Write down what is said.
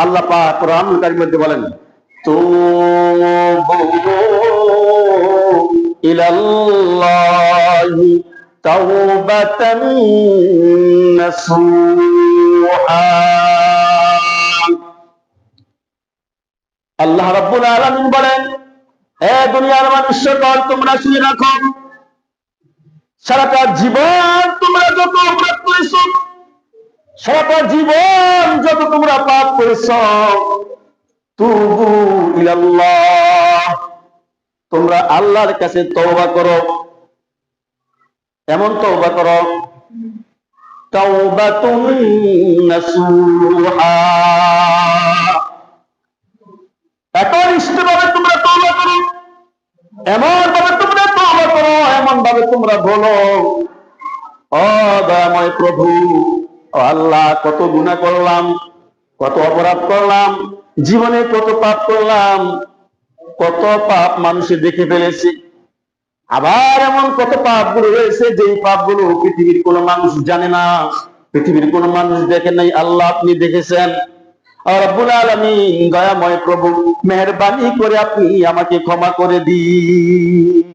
আল্লাহ পাক কোরআনুল কারীমের মধ্যে বলেন, তুবু ইলাল্লাহি তাওবাতান নাসুহা। আল্লাহ রাব্বুল আলামিন বলেন, হে দুনিয়ার মানুষ সকল, তোমরা শুনে রাখো, সারাটা জীবন তোমরা যত অপরাধ করেছ, সারাটা জীবন যত তোমরা পাপ করেছ, তুবু ইলাল্লাহ, তোমরা আল্লাহর কাছে তওবা করো। এমন তওবা করো, তাওবাতুন নাসুহা, একনিষ্ঠভাবে তোমরা তওবা করো, এমন ভাবে তোমরা তওবা করো, এমন ভাবে তোমরা বলো, ও দয়াময় প্রভু, ও আল্লাহ, কত গুনাহ করলাম, কত অপরাধ করলাম, জীবনে কত পাপ করলাম, কত পাপ মানুষে দেখে ফেলেছি, আবার এমন কত পাপগুলো রয়েছে যেই পাপগুলো পৃথিবীর কোনো মানুষ জানে না, পৃথিবীর কোনো মানুষ দেখে নাই, আল্লাহ আপনি দেখেছেন। রব্বুল আলামিন, দয়াময় প্রভু, মেহেরবানি করে আপনি আমাকে ক্ষমা করে দিন।